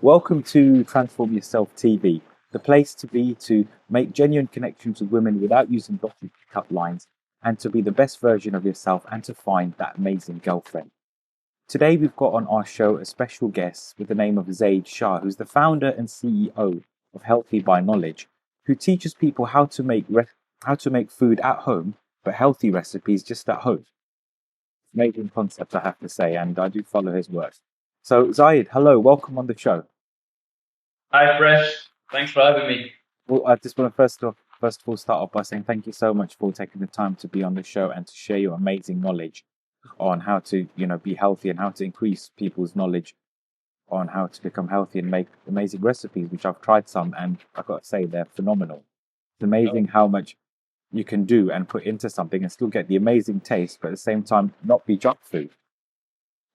Welcome to Transform Yourself TV, the place to be to make genuine connections with women without using dotted pickup lines and to be the best version of yourself and to find that amazing girlfriend. Today we've got on our show a special guest with the name of Zayd Shah, who's the founder and CEO of Healthy by Knowledge, who teaches people how to make food at home, but healthy recipes just at home. Amazing concept, I have to say, and I do follow his work. So Zayd, hello, welcome on the show. Hi, Fresh. Thanks for having me. Well, I just want to first of all start off by saying thank you so much for taking the time to be on the show and to share your amazing knowledge on how to, be healthy and how to increase people's knowledge on how to become healthy and make amazing recipes, which I've tried some and I've got to say they're phenomenal. It's amazing Oh, how much you can do and put into something and still get the amazing taste, but at the same time not be junk food.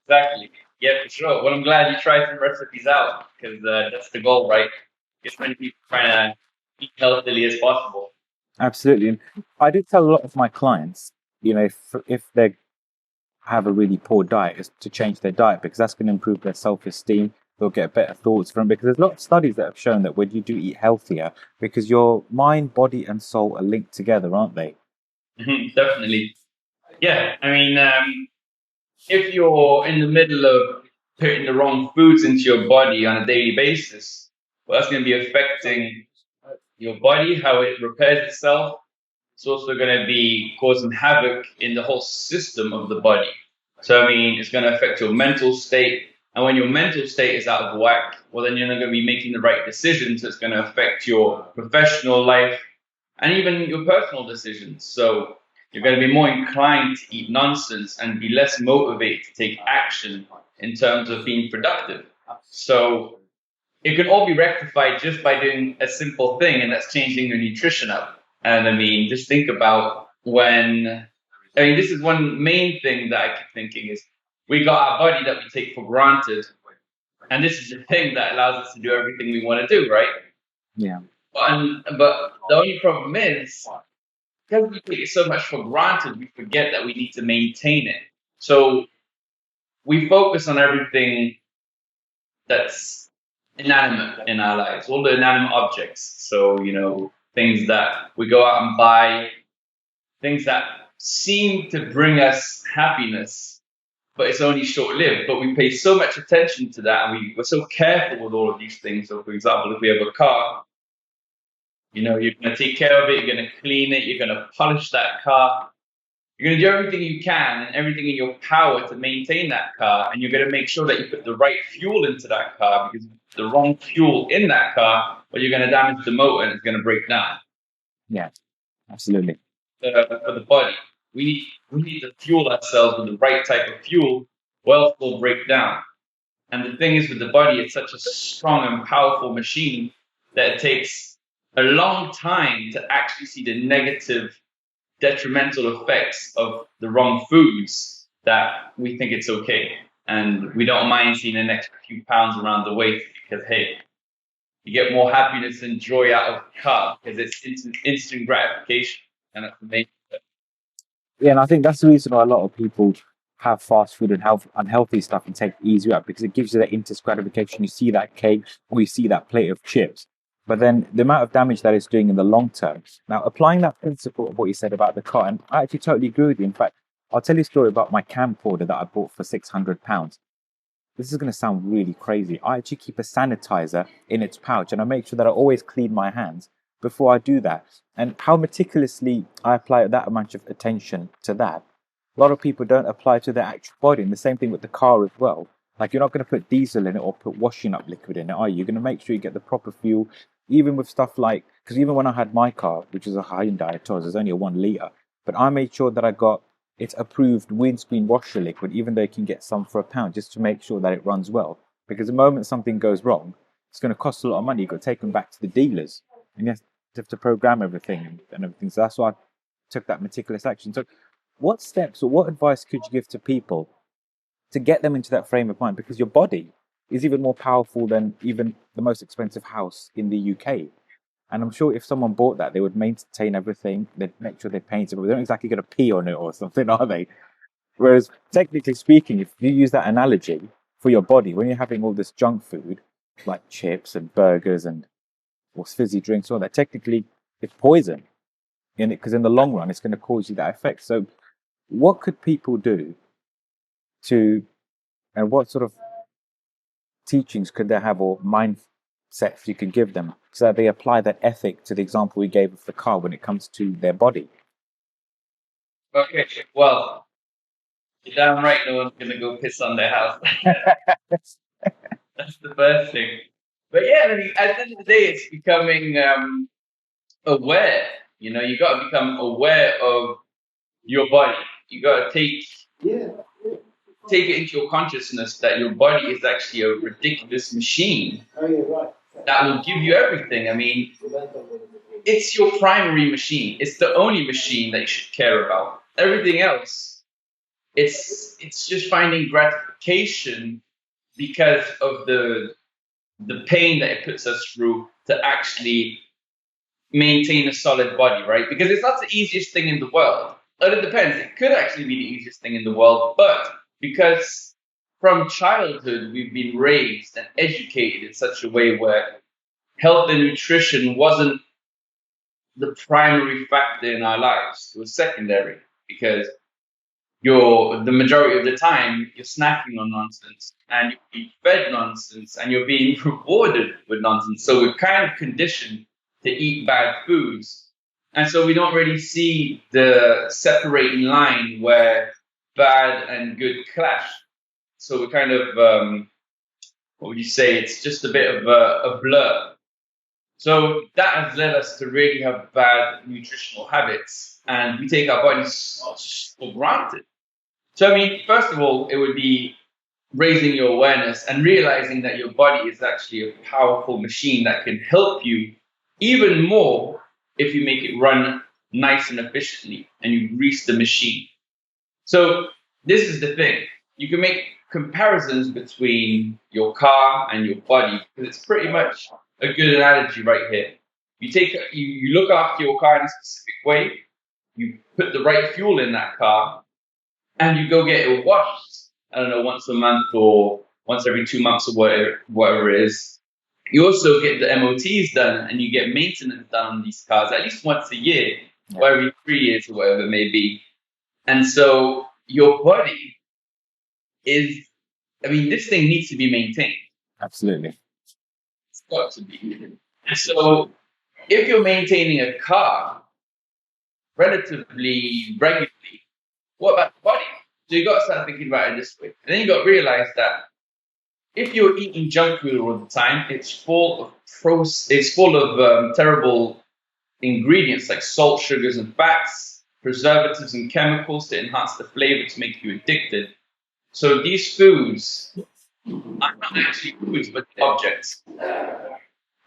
exactly. Yeah, for sure. Well, I'm glad you tried some recipes out because that's the goal, right? Get as many people trying to eat healthily as possible. Absolutely. And I do tell a lot of my clients, if they have a really poor diet is to change their diet because that's going to improve their self-esteem. They'll get better thoughts from it because there's a lot of studies that have shown that when you do eat healthier, because your mind, body, and soul are linked together, aren't they? Definitely. Yeah, I mean, if you're in the middle of putting the wrong foods into your body on a daily basis, well, that's going to be affecting your body, how it repairs itself. It's also going to be causing havoc in the whole system of the body. So, I mean, it's going to affect your mental state. And when your mental state is out of whack, well, then you're not going to be making the right decisions. It's going to affect your professional life and even your personal decisions. So, you're going to be more inclined to eat nonsense and be less motivated to take action in terms of being productive. So, it can all be rectified just by doing a simple thing, and that's changing your nutrition up. And I mean, just think about this is one main thing that I keep thinking is we got our body that we take for granted. And this is the thing that allows us to do everything we want to do, right? Yeah. But the only problem is because we take it so much for granted, we forget that we need to maintain it. So we focus on everything that's inanimate in our lives, all the inanimate objects. So, things that we go out and buy, things that seem to bring us happiness, but it's only short lived. But we pay so much attention to that and we're so careful with all of these things. So, for example, if we have a car, you're going to take care of it, you're going to clean it, you're going to polish that car. You're going to do everything you can and everything in your power to maintain that car. And you're going to make sure that you put the right fuel into that car because the wrong fuel in that car, well, you're going to damage the motor and it's going to break down. Yeah, absolutely. For the body, we need to fuel ourselves with the right type of fuel, or else we'll break down. And the thing is with the body, it's such a strong and powerful machine that it takes a long time to actually see the negative detrimental effects of the wrong foods that we think it's okay. And we don't mind seeing an extra few pounds around the waist because, hey, you get more happiness and joy out of carb because it's instant gratification. And that's amazing. Yeah, and I think that's the reason why a lot of people have fast food and health unhealthy stuff and take it easy out because it gives you that instant gratification. You see that cake or you see that plate of chips. But then the amount of damage that it's doing in the long term. Now, applying that principle of what you said about the car, and I actually totally agree with you. In fact, I'll tell you a story about my camcorder that I bought for £600. This is going to sound really crazy. I actually keep a sanitizer in its pouch and I make sure that I always clean my hands before I do that. And how meticulously I apply that amount of attention to that. A lot of people don't apply to their actual body. And the same thing with the car as well. Like you're not going to put diesel in it or put washing up liquid in it, are you? You're going to make sure you get the proper fuel. Even with stuff like, because even when I had my car, which is a Hyundai Taurus, it's only a 1 litre, but I made sure that I got its approved windscreen washer liquid, even though you can get some for £1, just to make sure that it runs well. Because the moment something goes wrong, it's going to cost a lot of money. You've got to take them back to the dealers, and you have to program everything and everything. So that's why I took that meticulous action. So, what steps or what advice could you give to people to get them into that frame of mind? Because your body is even more powerful than even the most expensive house in the UK. And I'm sure if someone bought that, they would maintain everything. They'd make sure they paint it, but they're not exactly going to pee on it or something, are they? Whereas, technically speaking, if you use that analogy for your body, when you're having all this junk food, like chips and burgers and or fizzy drinks, all that technically it's poison in it because in the long run it's going to cause you that effect. So, what could people do to, and what sort of teachings could they have or mindsets you could give them so that they apply that ethic to the example we gave of the car when it comes to their body? Okay, well, you're damn right no one's gonna go piss on their house. That's the first thing. But yeah, I mean, at the end of the day, it's becoming aware. You know, you got to become aware of your body. You got to take it into your consciousness that your body is actually a ridiculous machine that will give you everything. I mean, it's your primary machine. It's the only machine that you should care about. Everything else, it's just finding gratification because of the pain that it puts us through to actually maintain a solid body, right? Because it's not the easiest thing in the world. But it depends. It could actually be the easiest thing in the world, but because from childhood we've been raised and educated in such a way where health and nutrition wasn't the primary factor in our lives, it was secondary because the majority of the time you're snacking on nonsense and you're being fed nonsense and you're being rewarded with nonsense. So we're kind of conditioned to eat bad foods. And so we don't really see the separating line where bad and good clash. So we're kind of, what would you say? It's just a bit of a blur. So that has led us to really have bad nutritional habits and we take our bodies for granted. So, I mean, first of all, it would be raising your awareness and realizing that your body is actually a powerful machine that can help you even more if you make it run nice and efficiently and you grease the machine. So, this is the thing. You can make comparisons between your car and your body because it's pretty much a good analogy right here. You look after your car in a specific way, you put the right fuel in that car, and you go get it washed, I don't know, once a month or once every 2 months or whatever it is. You also get the MOTs done and you get maintenance done on these cars at least once a year or every 3 years or whatever it may be. And so your body is, I mean, this thing needs to be maintained. Absolutely. It's got to be. And so if you're maintaining a car relatively regularly, what about the body? So you got to start thinking about it this way. And then you got to realize that if you're eating junk food all the time, it's full of terrible ingredients like salt, sugars, and fats, preservatives and chemicals to enhance the flavor to make you addicted. So these foods are not actually foods, but objects,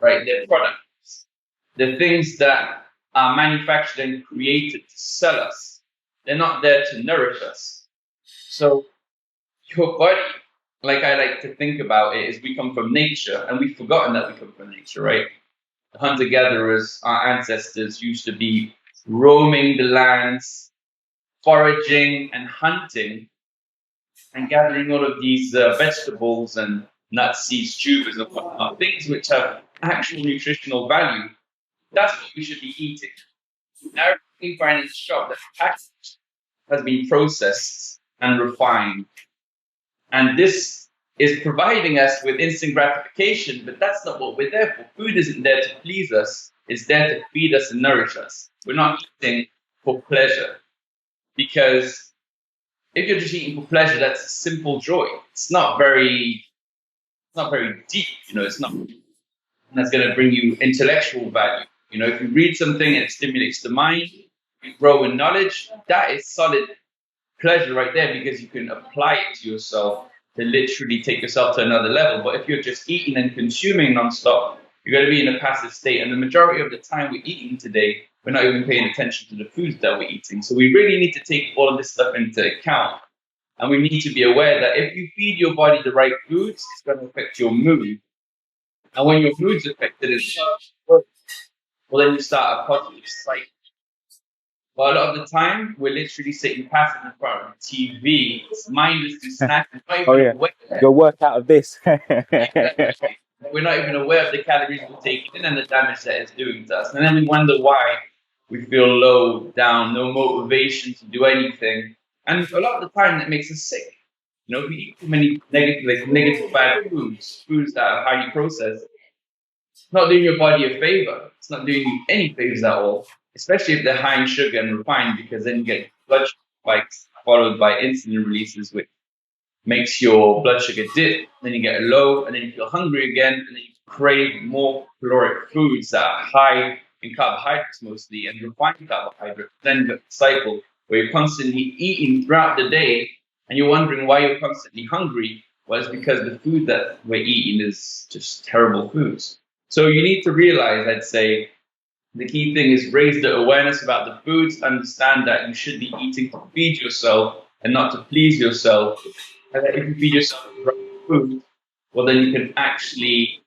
right? They're products. They're things that are manufactured and created to sell us. They're not there to nourish us. So your body, like I like to think about it, is we come from nature, and we've forgotten that we come from nature, right? The hunter-gatherers, our ancestors, used to be roaming the lands, foraging and hunting, and gathering all of these vegetables and nuts, seeds, tubers, and whatnot, things which have actual nutritional value. That's what we should be eating. Now, everything you find in the shop that's packaged has been processed and refined. And this is providing us with instant gratification, but that's not what we're there for. Food isn't there to please us, it's there to feed us and nourish us. We're not eating for pleasure. Because if you're just eating for pleasure, that's a simple joy. It's not very deep, you know, it's not that's gonna bring you intellectual value. You know, if you read something and it stimulates the mind, you grow in knowledge, that is solid pleasure right there because you can apply it to yourself to literally take yourself to another level. But if you're just eating and consuming nonstop, you're going to be in a passive state. And the majority of the time we're eating today, we're not even paying attention to the foods that we're eating. So we really need to take all of this stuff into account. And we need to be aware that if you feed your body the right foods, it's going to affect your mood. And when your mood's affected, well, then you start a positive cycle. But a lot of the time, we're literally sitting passive in front of the TV, mindlessly snacking, not Oh even yeah, aware. go work out of this. Exactly. We're not even aware of the calories we're taking in and the damage that it's doing to us. And then we wonder why we feel low down, no motivation to do anything. And a lot of the time that makes us sick. You know, if we eat too many negative, like negative bad foods, foods that are highly processed, it's not doing your body a favor. It's not doing you any favors at all, especially if they're high in sugar and refined, because then you get blood sugar spikes followed by insulin releases, which makes your blood sugar dip, then you get low, and then you feel hungry again, and then you crave more caloric foods that are high in carbohydrates mostly and refined carbohydrates. Then you get the cycle where you're constantly eating throughout the day, and you're wondering why you're constantly hungry. Well, it's because the food that we're eating is just terrible foods. So you need to realize, I'd say, the key thing is raise the awareness about the foods, understand that you should be eating to feed yourself and not to please yourself. And that if you feed yourself the right food, well, then you can actually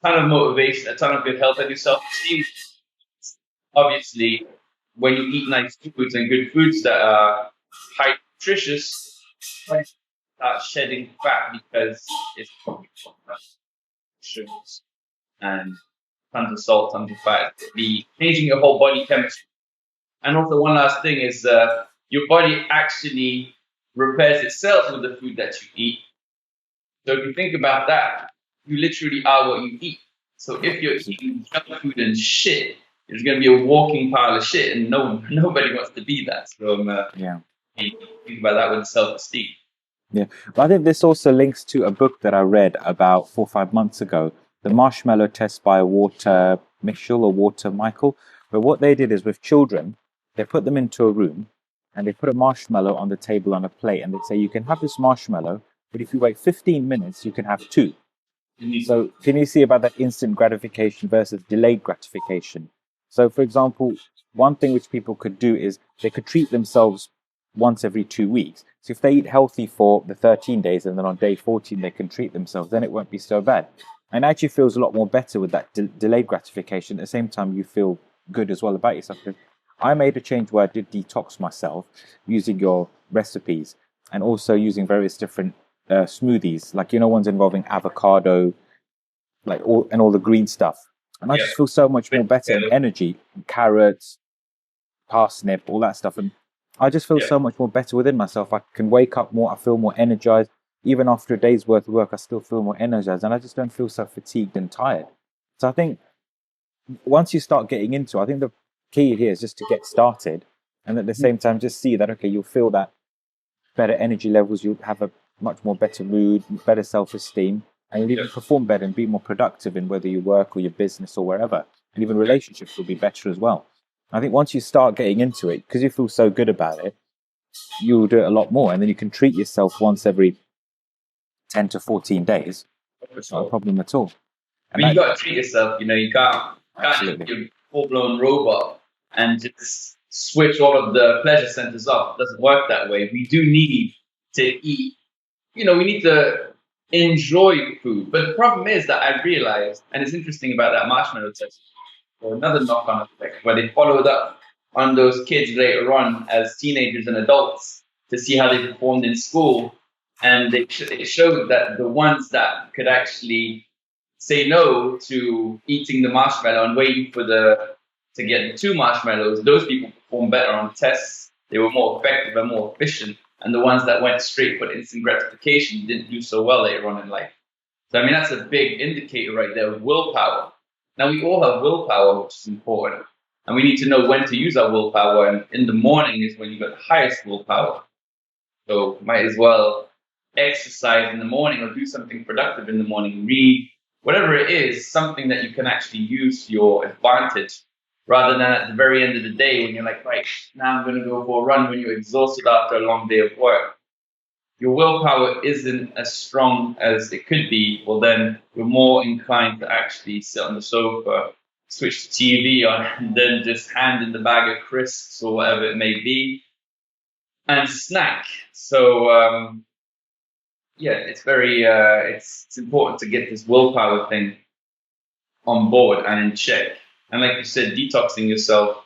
a ton of motivation, a ton of good health and your self-esteem. Obviously, when you eat nice foods and good foods that are high nutritious, you start shedding fat because it's sugars and tons of salt, tons of fat. Be changing your whole body chemistry. And also, one last thing is your body actually repairs itself with the food that you eat. So if you think about that, you literally are what you eat. So if you're eating junk food and shit, it's going to be a walking pile of shit, and nobody wants to be that. So Yeah. think about that with self-esteem. Yeah. But I think this also links to a book that I read about 4 or 5 months ago, The Marshmallow Test by Walter Mischel or Walter Michael. But what they did is with children, they put them into a room and they put a marshmallow on the table on a plate and they say, you can have this marshmallow, but if you wait 15 minutes, you can have two. So can you see about that instant gratification versus delayed gratification? So for example, one thing which people could do is they could treat themselves once every 2 weeks. So if they eat healthy for the 13 days and then on day 14 they can treat themselves, then it won't be so bad. And it actually feels a lot more better with that delayed gratification. At the same time, you feel good as well about yourself. I made a change where I did detox myself using your recipes and also using various different smoothies, like ones involving avocado, like all the green stuff, and I Yeah. just feel so much more better and energy, carrots, parsnip, all that stuff, and I just feel Yeah. so much more better within myself. I can wake up more. I feel more energized. Even after a day's worth of work, I still feel more energized, and I just don't feel so fatigued and tired. So I think once you start getting into, I think the key here is just to get started, and at the same time, just see that okay, you'll feel that better energy levels, you'll have a much more better mood, better self-esteem, and you'll even perform better and be more productive in whether you work or your business or wherever. And even relationships will be better as well. I think once you start getting into it, because you feel so good about it, you'll do it a lot more. And then you can treat yourself once every 10 to 14 days. It's not a problem at all. I And mean, you that, got to treat yourself. You know, you can't just be a full-blown robot and just switch all of the pleasure centers off. It doesn't work that way. We do need to eat. You know, we need to enjoy food. But the problem is that I realized, and it's interesting about that marshmallow test, or another knock-on effect, where they followed up on those kids later on as teenagers and adults to see how they performed in school, and it showed that the ones that could actually say no to eating the marshmallow and waiting for the to get the two marshmallows, those people performed better on tests. They were more effective and more efficient. And the ones that went straight for instant gratification didn't do so well later on in life. So I mean that's a big indicator right there of willpower. Now we all have willpower, which is important. And we need to know when to use our willpower. And in the morning is when you've got the highest willpower. So might as well exercise in the morning or do something productive in the morning, read, whatever it is, something that you can actually use to your advantage rather than at the very end of the day when you're like, right, now I'm going to go for a run when you're exhausted after a long day of work. Your willpower isn't as strong as it could be, well, then you're more inclined to actually sit on the sofa, switch the TV on, and then just hand in the bag of crisps or whatever it may be and snack. So, yeah, it's very it's important to get this willpower thing on board and in check. And like you said, detoxing yourself,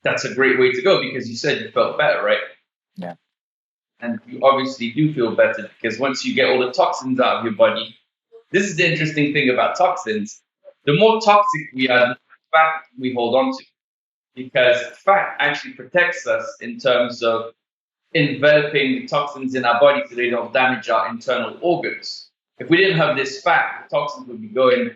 that's a great way to go because you said you felt better, right? yeah. And you obviously do feel better because once you get all the toxins out of your body, this is the interesting thing about toxins. The more toxic we are, the fat we hold on to, because fat actually protects us in terms of enveloping toxins in our body so they don't damage our internal organs. If we didn't have this fat, the toxins would be going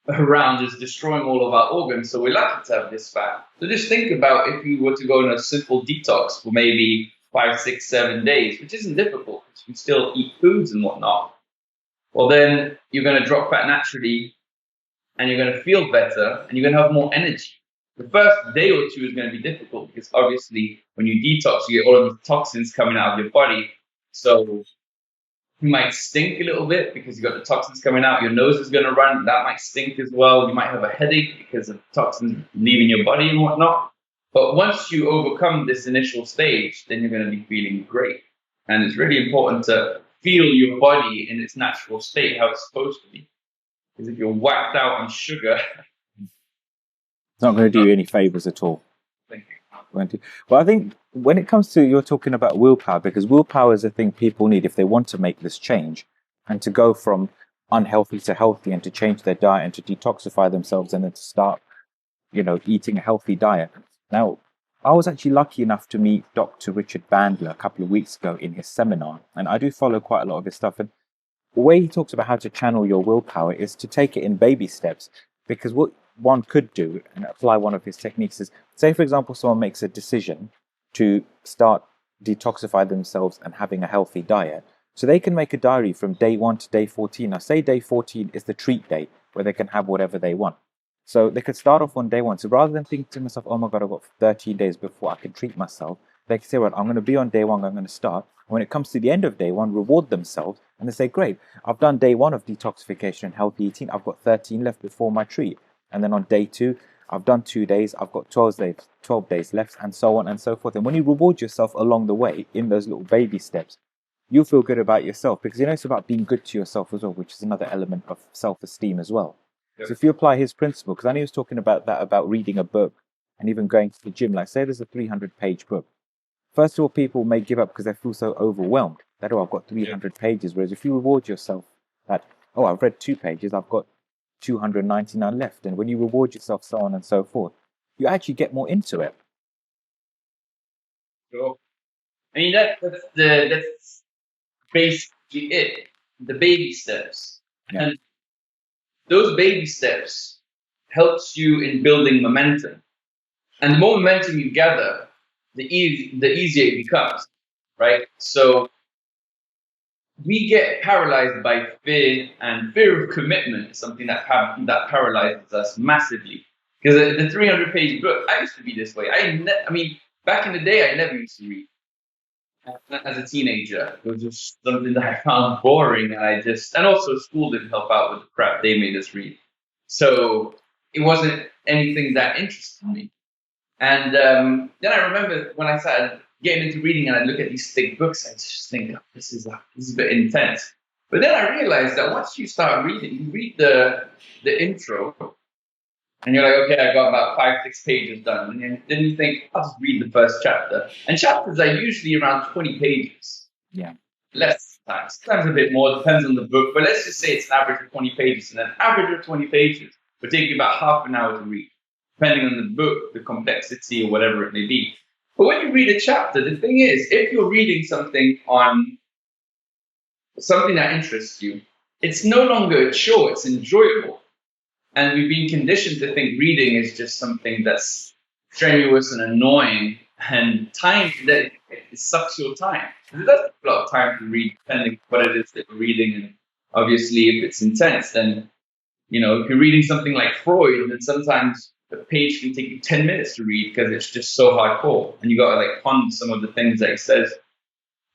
around just destroying all of our organs. So we're lucky to have this fat. So just think about if you were to go on a simple detox for maybe 5, 6, 7 days, which isn't difficult because you can still eat foods and whatnot. Well, then you're going to drop fat naturally and you're going to feel better and you're going to have more energy. The first day or two is going to be difficult because obviously when you detox, you get all of the toxins coming out of your body. So you might stink a little bit because you got the toxins coming out. Your nose is going to run. That might stink as well. You might have a headache because of toxins leaving your body and whatnot. But once you overcome this initial stage, then you're going to be feeling great. And it's really important to feel your body in its natural state, how it's supposed to be. Because if you're whacked out on sugar, It's not going to do you any favors at all. thank you. Going to. But I think when it comes to you're talking about willpower, because willpower is a thing people need if they want to make this change and to go from unhealthy to healthy and to change their diet and to detoxify themselves and then to start, eating a healthy diet. Now, I was actually lucky enough to meet Dr. Richard Bandler a couple of weeks ago in his seminar, and I do follow quite a lot of his stuff. And the way he talks about how to channel your willpower is to take it in baby steps, because what one could do and apply one of his techniques is, say, for example, someone makes a decision to start detoxify themselves and having a healthy diet. So they can make a diary from day 1 to day 14. Now, say day 14 is the treat day where they can have whatever they want. So they could start off on day 1. So rather than think to myself, oh my God, I've got 13 days before I can treat myself, they can say, well, I'm going to be on day 1, I'm going to start. When it comes to the end of day 1, reward themselves and they say, great, I've done day 1 of detoxification and healthy eating. I've got 13 left before my treat. And then on day 2, I've done 2 days, I've got 12 days left, and so on and so forth. And when you reward yourself along the way in those little baby steps, you'll feel good about yourself, because it's about being good to yourself as well, which is another element of self-esteem as well. Yep. So if you apply his principle, because I know he was talking about that, about reading a book and even going to the gym, like say there's a 300-page book. First of all, people may give up because they feel so overwhelmed that, oh, I've got 300 pages. Whereas if you reward yourself that, oh, I've read 2 pages, I've got 299 left. And when you reward yourself, so on and so forth, you actually get more into it. Sure. I mean, that's basically it. The baby steps. Yeah. And those baby steps helps you in building momentum. And the more momentum you gather, the easier it becomes, right? So we get paralyzed by fear, and fear of commitment is something that paralyzes us massively. Because the 300-page book, I used to be this way. I mean, back in the day, I never used to read. As a teenager, it was just something that I found boring, and also school didn't help out with the crap they made us read. So it wasn't anything that interested me. And then I remember when I started getting into reading and I look at these thick books, I just think, oh, this is a bit intense. But then I realized that once you start reading, you read the intro, and you're like, okay, I got about 5, 6 pages done. And then you think, I'll just read the first chapter. And chapters are usually around 20 pages. Yeah. Less sometimes a bit more, depends on the book. But let's just say it's an average of 20 pages. And an average of 20 pages would take you about half an hour to read, depending on the book, the complexity, or whatever it may be. But when you read a chapter, the thing is, if you're reading something that interests you, it's no longer a chore, it's enjoyable. And we've been conditioned to think reading is just something that's strenuous and annoying, and time that it sucks your time. It does take a lot of time to read, depending on what it is that you're reading. And obviously, if it's intense, then, if you're reading something like Freud, then sometimes a page can take you 10 minutes to read because it's just so hardcore, and you got to ponder some of the things that he says.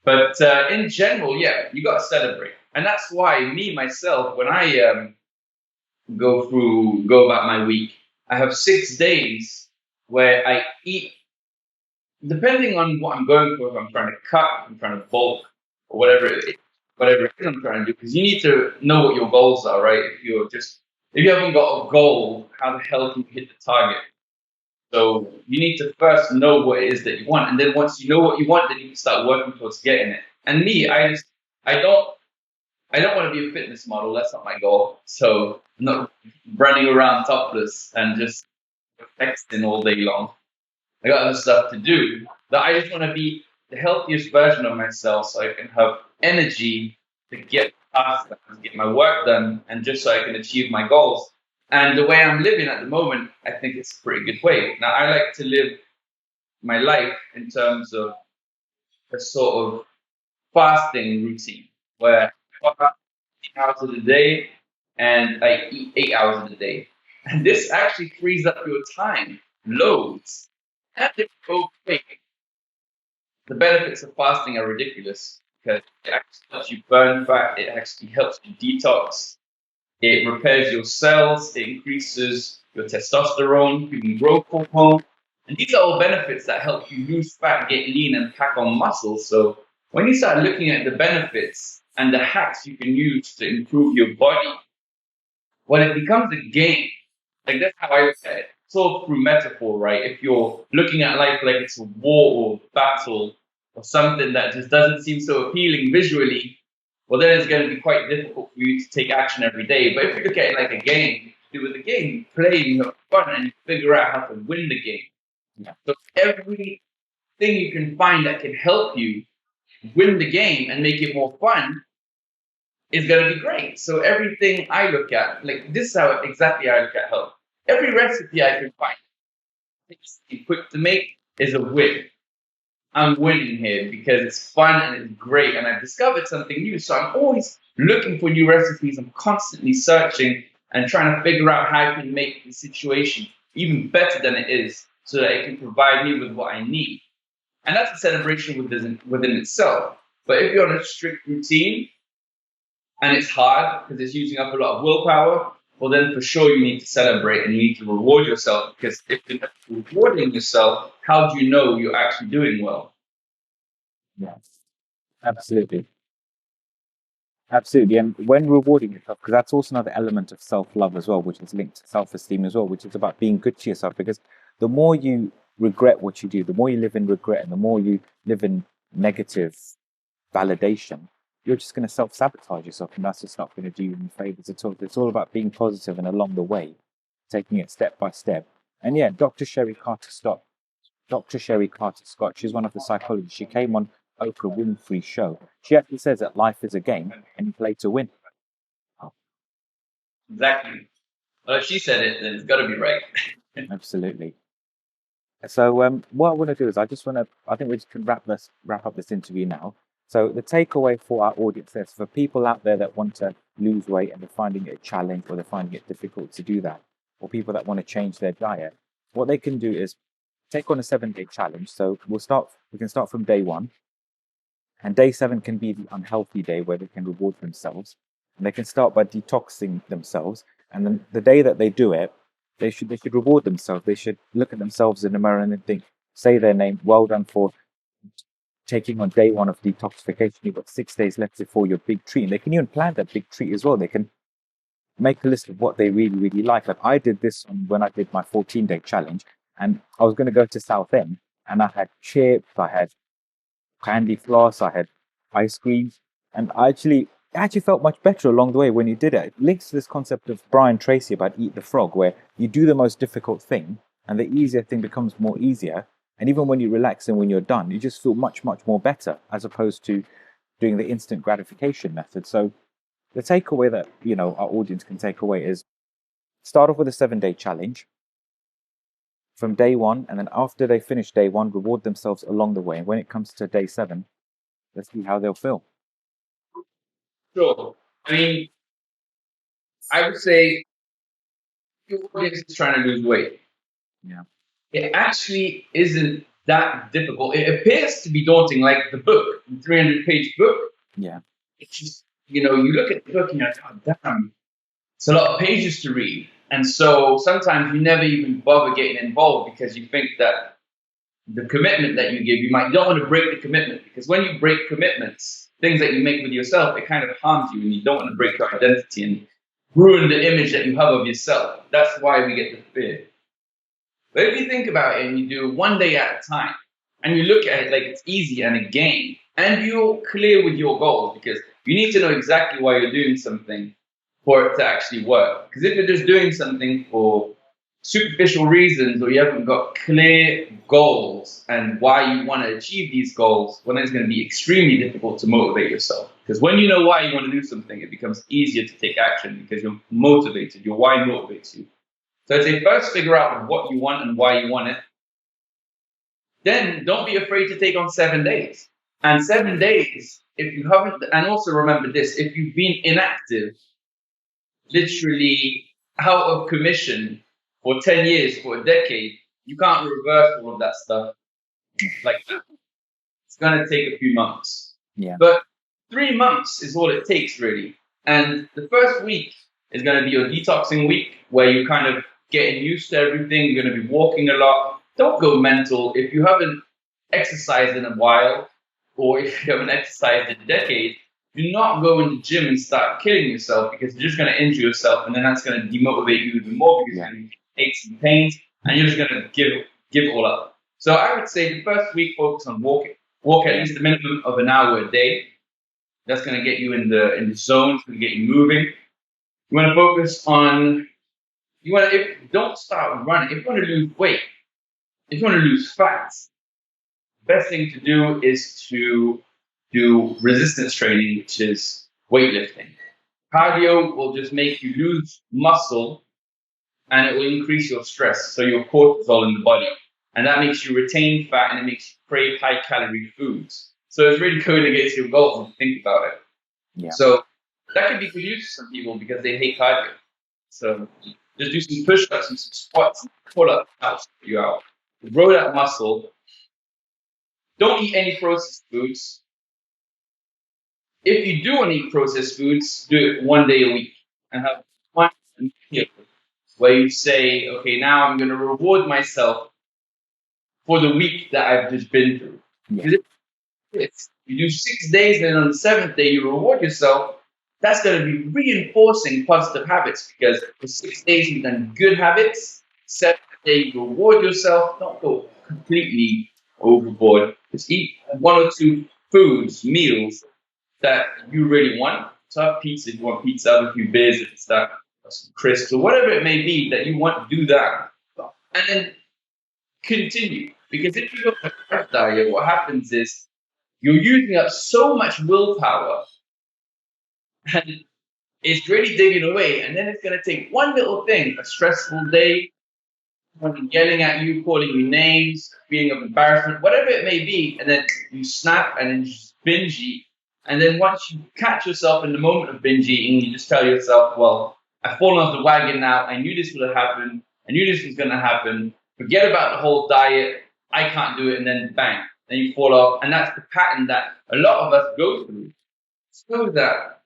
But in general, yeah, you got to celebrate. And that's why myself, when I go about my week, I have 6 days where I eat, depending on what I'm going for. If I'm trying to cut, if I'm trying to bulk, or whatever it is I'm trying to do, because you need to know what your goals are, right? If you haven't got a goal, how the hell can you hit the target? So you need to first know what it is that you want, and then once you know what you want, then you can start working towards getting it. And me, I I don't want to be a fitness model. That's not my goal. So I'm not running around topless and just texting all day long. I got other stuff to do. But I just want to be the healthiest version of myself so I can have energy to get past that, to get my work done, and just so I can achieve my goals. And the way I'm living at the moment, I think it's a pretty good way. Now, I like to live my life in terms of a sort of fasting routine where I fast 8 hours of the day and I eat 8 hours of the day. And this actually frees up your time loads. And if you go the benefits of fasting are ridiculous because it actually helps you burn fat, it actually helps you detox, it repairs your cells, it increases your testosterone, human growth hormone. And these are all benefits that help you lose fat, get lean, and pack on muscle. So when you start looking at the benefits and the hacks you can use to improve your body, well, it becomes a game. Like that's how I look at it. So through metaphor, right? If you're looking at life like it's a war or battle or something that just doesn't seem so appealing visually, well, then it's going to be quite difficult for you to take action every day. But if you look at it like a game, you do with a game, you play, you have fun, and you figure out how to win the game. Yeah. So everything you can find that can help you win the game and make it more fun is going to be great. So everything I look at, like this is how exactly I look at health. Every recipe I can find, tasty, quick to make, is a win. I'm winning here because it's fun and it's great, and I've discovered something new. So I'm always looking for new recipes. I'm constantly searching and trying to figure out how I can make the situation even better than it is, so that it can provide me with what I need. And that's a celebration within itself. But if you're on a strict routine, and it's hard because it's using up a lot of willpower, well, then for sure you need to celebrate and you need to reward yourself, because if you're not rewarding yourself, how do you know you're actually doing well? Yeah, absolutely. Absolutely. And when rewarding yourself, because that's also another element of self-love as well, which is linked to self-esteem as well, which is about being good to yourself. Because the more you regret what you do, the more you live in regret and the more you live in negative validation, you're just going to self-sabotage yourself. And that's just not going to do you any favors at all. It's all about being positive and along the way, taking it step by step. And yeah, Dr. Sherry Carter Scott, she's one of the psychologists. She came on Oprah Winfrey's show. She actually says that life is a game and you play to win. Oh, Exactly. Well, if she said it, then it's got to be right. absolutely. So what I want to do is I think we just can wrap up this interview now. So the takeaway for our audience is for people out there that want to lose weight and they're finding it a challenge or they're finding it difficult to do that, or people that want to change their diet, what they can do is take on a 7-day challenge. So we can start from day one. And day 7 can be the unhealthy day where they can reward themselves. And they can start by detoxing themselves. And then the day that they do it, they should reward themselves. They should look at themselves in the mirror and then think, say their name, well done for taking on day 1 of detoxification. You've got 6 days left before your big treat. And they can even plan that big treat as well. They can make a list of what they really, really like. Like I did this when I did my 14-day challenge. And I was going to go to Southend and I had chips, I had candy floss, I had ice cream, and I actually felt much better along the way when you did it. It links to this concept of Brian Tracy about eat the frog, where you do the most difficult thing, and the easier thing becomes more easier. And even when you relax and when you're done, you just feel much, much more better as opposed to doing the instant gratification method. So the takeaway that our audience can take away is start off with a 7-day challenge from day 1, and then after they finish day 1, reward themselves along the way. And when it comes to day 7, let's see how they'll feel. Sure. I mean, I would say your audience is trying to lose weight. Yeah. It actually isn't that difficult. It appears to be daunting, like the book, the 300-page book. Yeah. It's just, you look at the book and you're like, oh, damn, it's a lot of pages to read. And so sometimes you never even bother getting involved because you think that the commitment that you give, you don't want to break the commitment, because when you break commitments, things that you make with yourself, it kind of harms you, and you don't want to break your identity and ruin the image that you have of yourself. That's why we get the fear. But if you think about it and you do one day at a time, and you look at it like it's easy and a game, and you're clear with your goals, because You need to know exactly why you're doing something for it to actually work. Because if you're just doing something for superficial reasons, or you haven't got clear goals and why you want to achieve these goals, well, then it's going to be extremely difficult to motivate yourself. Because when you know why you want to do something, it becomes easier to take action because you're motivated. Your why motivates you. So I'd say first figure out what you want and why you want it. Then don't be afraid to take on 7 days. And 7 days, if you haven't, and also remember this, if you've been inactive, literally out of commission for 10 years, for a decade, you can't reverse all of that stuff like that. It's going to take a few months. Yeah. But 3 months is all it takes, really. And the first week is going to be your detoxing week, where you're kind of getting used to everything. You're going to be walking a lot. Don't go mental. If you haven't exercised in a while, or if you haven't exercised in a decade, do not go in the gym and start killing yourself, because you're just going to injure yourself, and then that's going to demotivate you even more, because you're going to get aches and pains, and you're just going to give it all up. So I would say the first week, focus on walking. Walk at least a minimum of an hour a day. That's going to get you in the zone. It's going to get you moving. You want to focus on. Don't start running. If you want to lose weight, if you want to lose fat, the best thing to do is to do resistance training, which is weightlifting. Cardio will just make you lose muscle, and it will increase your stress, so your cortisol in the body. And that makes you retain fat, and it makes you crave high-calorie foods. So it's really going against your goals if you think about it. Yeah. So that can be good use for some people because they hate cardio. So just do some push-ups and some squats and pull-ups helps you out. Grow that muscle. Don't eat any processed foods. If you do want to eat processed foods, do it 1 day a week and have one meal where you say, okay, now I'm going to reward myself for the week that I've just been through. Yeah. If you do 6 days, then on the seventh day you reward yourself, that's going to be reinforcing positive habits, because for 6 days you've done good habits. Seventh day you reward yourself. Don't go completely overboard. Just eat one or two meals that you really want. So have pizza if you want pizza, have a few beers if it's that, some crisps or whatever it may be that you want, do that. And then continue. Because if you go on a crash diet, what happens is you're using up so much willpower, and it's really digging away. And then it's going to take one little thing, a stressful day, someone yelling at you, calling you names, feeling of embarrassment, whatever it may be, and then you snap and then you just binge eat. And then once you catch yourself in the moment of binge eating, you just tell yourself, well, I've fallen off the wagon now. I knew this would have happened. I knew this was going to happen. Forget about the whole diet. I can't do it. And then bang, then you fall off. And that's the pattern that a lot of us go through. So that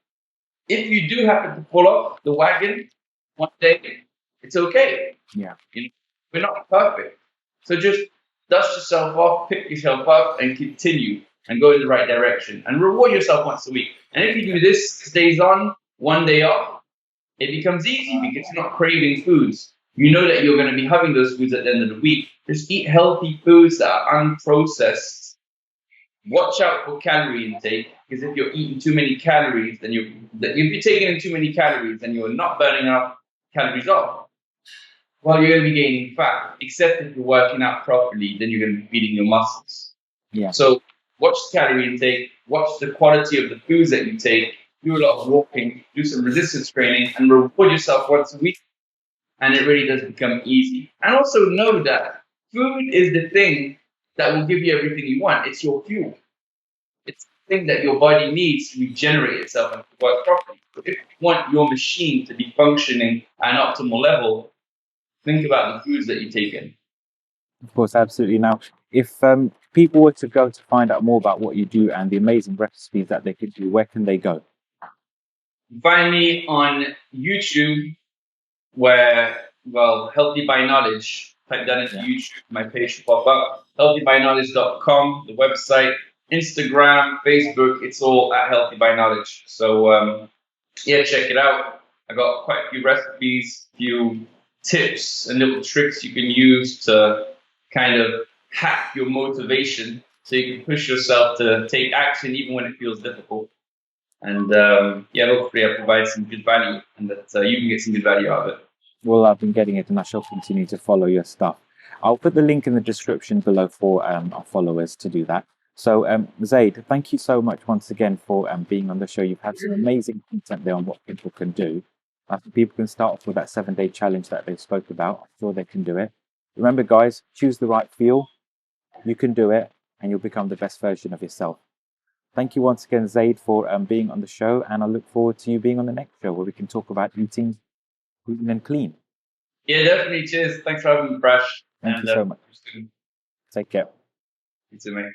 if you do happen to fall off the wagon one day, it's okay. Yeah. We're not perfect. So just dust yourself off, pick yourself up, and continue and go in the right direction. And reward yourself once a week. And if you do this 6 days on, 1 day off, it becomes easy because you're not craving foods. You know that you're going to be having those foods at the end of the week. Just eat healthy foods that are unprocessed. Watch out for calorie intake, because if you're eating too many calories, then if you're taking in too many calories, then you're not burning enough calories off. Well, you're going to be gaining fat, except if you're working out properly, then you're going to be feeding your muscles. Yeah. So watch the calorie intake, watch the quality of the foods that you take, do a lot of walking, do some resistance training, and reward yourself once a week. And it really does become easy. And also know that food is the thing that will give you everything you want. It's your fuel. It's the thing that your body needs to regenerate itself and to work properly. So if you want your machine to be functioning at an optimal level, think about the foods that you take in. Of course, absolutely. Now, if people were to go to find out more about what you do and the amazing recipes that they could do, where can they go? Find me on YouTube, where, well, Healthy by Knowledge. Type that into YouTube, my page will pop up. healthybyknowledge.com, the website, Instagram, Facebook, it's all at Healthy by Knowledge. So, yeah, check it out. I got quite a few recipes, few tips and little tricks you can use to kind of hack your motivation so you can push yourself to take action even when it feels difficult. And hopefully I provide some good value, and that you can get some good value out of it. Well, I've been getting it, and I shall continue to follow your stuff. I'll put the link in the description below for our followers to do that. So, Zayd, thank you so much once again for being on the show. You've had some amazing content there on what people can do. I think people can start off with that 7-day challenge that they spoke about. I'm sure they can do it. Remember, guys, choose the right fuel. You can do it, and you'll become the best version of yourself. Thank you once again, Zayd, for being on the show, and I look forward to you being on the next show where we can talk about eating gluten and clean. Yeah, definitely. Cheers. Thanks for having me, Prash. Thank you so much. Take care. You too, mate.